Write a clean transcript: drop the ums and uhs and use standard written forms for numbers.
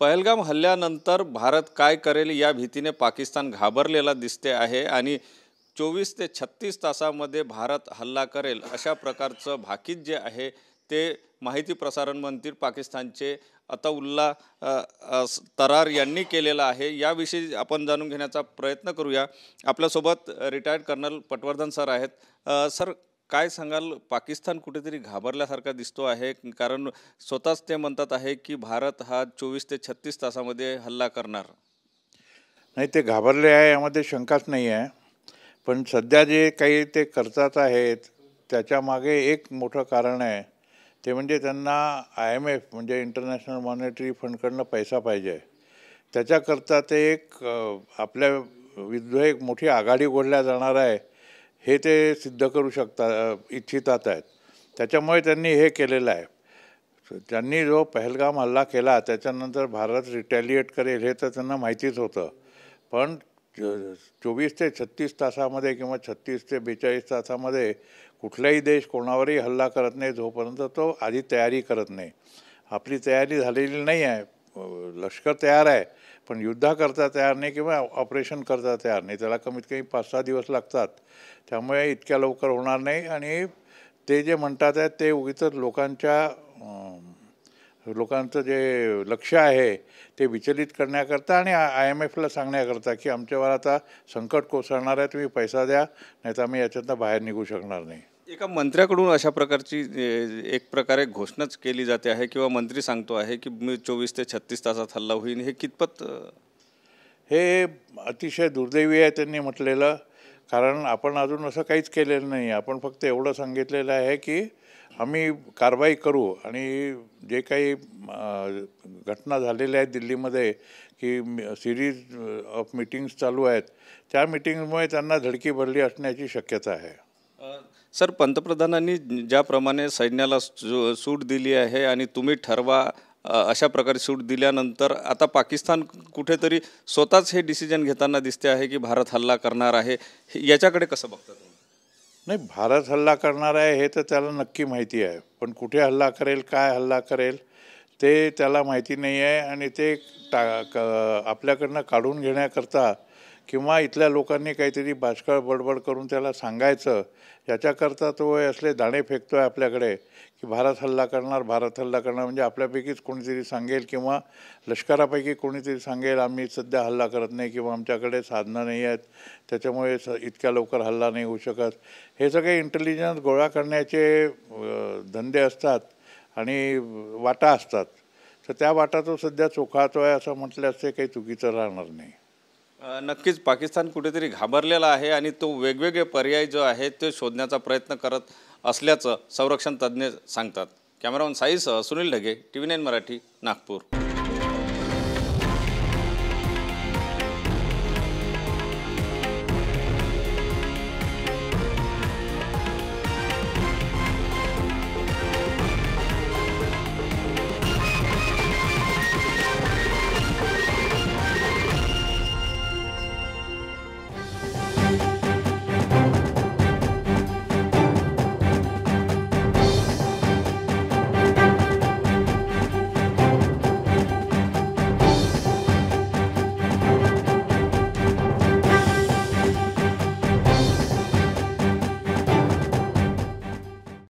पहलगाम हल्ल्यानंतर भारत काय करेल या भीतीने पाकिस्तान घाबरलेला दिसते आहे आणि 24 ते 36 तासामध्ये भारत हल्ला करेल अशा प्रकारचं भाकीत जे आहे ते माहिती प्रसारण मंत्री पाकिस्तानचे अताउल्ला तरार यांनी केलेला आहे। याविषयी आपण जाणून घेण्याचा प्रयत्न करूया। आपल्यासोबत रिटायर्ड कर्नल पटवर्धन सर आहेत। सर, काय सांगाल, पाकिस्तान कुठेतरी घाबरल्यासारखा दिसतो आहे, कारण स्वतःच ते म्हणतात आहे की भारत हा 24 ते 36 तासामध्ये हल्ला करणार। नाही, ते घाबरले आहे यामध्ये शंकाच नाही आहे, पण सध्या जे काही ते करतात आहेत त्याच्यामागे एक मोठं कारण आहे, ते म्हणजे त्यांना IMF म्हणजे इंटरनॅशनल मॉनिटरी फंडकडनं पैसा पाहिजे। त्याच्याकरता ते एक आपल्या विरुद्ध एक मोठी आघाडी घोडल्या जाणार आहे हे ते सिद्ध करू इच्छितात आहेत। त्याच्यामुळे त्यांनी हे केलेलं आहे। त्यांनी जो पहलगाम हल्ला केला त्याच्यानंतर भारत रिटॅलिएट करेल हे तर त्यांना माहितीच होतं, पण 24 ते 36 तासामध्ये किंवा 36 ते 42 तासामध्ये कुठलाही देश कोणावरही हल्ला करत नाही जोपर्यंत तो आधी तयारी करत नाही। आपली तयारी झालेली नाही आहे, लष्कर तयार आहे पण युद्धाकरता तयार नाही किंवा ऑपरेशन करता तयार नाही। त्याला कमीत कमी 5-6 दिवस लागतात, त्यामुळे इतक्या लवकर होणार नाही। आणि ते जे म्हणतात आहेत ते उगीच लोकांचं जे लक्ष आहे ते विचलित करण्याकरता आणि IMFला सांगण्याकरता की आमच्यावर आता संकट कोसळणार आहे, तुम्ही पैसा द्या, नाही तर आम्ही याच्यातनं बाहेर निघू शकणार नाही। एका मंत्र्याकडून अशा प्रकारची एक प्रकारे घोषणाच केली जाते आहे किंवा मंत्री सांगतो आहे की 24 ते 36 तासात हल्ला होईल, हे कितपत? हे अतिशय दुर्दैवी आहे त्यांनी म्हटलेलं, कारण आपण अजून असं काहीच केलेलं नाही। आपण फक्त एवढं सांगितलेलं आहे की आम्ही कारवाई करू, आणि जे काही घटना झालेल्या आहेत दिल्लीमध्ये की सिरीज ऑफ मीटिंग्स चालू आहेत, त्या मीटिंगमुळे त्यांना धडकी भरली असण्याची शक्यता आहे। सर, पंतप्रधानांनी ज्याप्रमाणे सैन्याला सूट दिली आहे आणि तुम्ही ठरवा अशा प्रकारे सूट दिल्यानंतर आता पाकिस्तान कुठेतरी स्वतःच हे डिसिजन घेताना दिसते आहे की भारत हल्ला करणार आहे, याच्याकडे कसं बघता तुम्ही? नाही, भारत हल्ला करणार आहे हे तर त्याला नक्की माहिती आहे, पण कुठे हल्ला करेल, काय हल्ला करेल ते त्याला माहिती नाही आहे। आणि ते आपल्याकडनं काढून घेण्याकरता किंवा इथल्या लोकांनी काहीतरी बाचकळ बडबड करून त्याला सांगायचं, याच्याकरता तो असले दाणे फेकतो आहे आपल्याकडे की भारत हल्ला करणार, भारत हल्ला करणार। म्हणजे आपल्यापैकीच कोणीतरी सांगेल किंवा लष्करापैकी कोणीतरी सांगेल आम्ही सध्या हल्ला करत नाही किंवा आमच्याकडे साधनं नाही आहेत, त्याच्यामुळे इतक्या लवकर हल्ला नाही होऊ शकत। हे सगळे इंटेलिजन्स गोळा करण्याचे धंदे असतात आणि वाटा असतात, तर त्या वाटा तो सध्या चोखाळतो आहे असं म्हटल्यास ते काही चुकीचं राहणार नाही। नक्कीच पाकिस्तान कुठेतरी घाबरलेला आहे आणि तो वेगवेगळे पर्याय जो आहे ते शोधण्याचा प्रयत्न करत असल्याचं संरक्षण तज्ज्ञ सांगतात। कॅमेरामन साईसह सुनील ढगे, TV9 मराठी, नागपूर।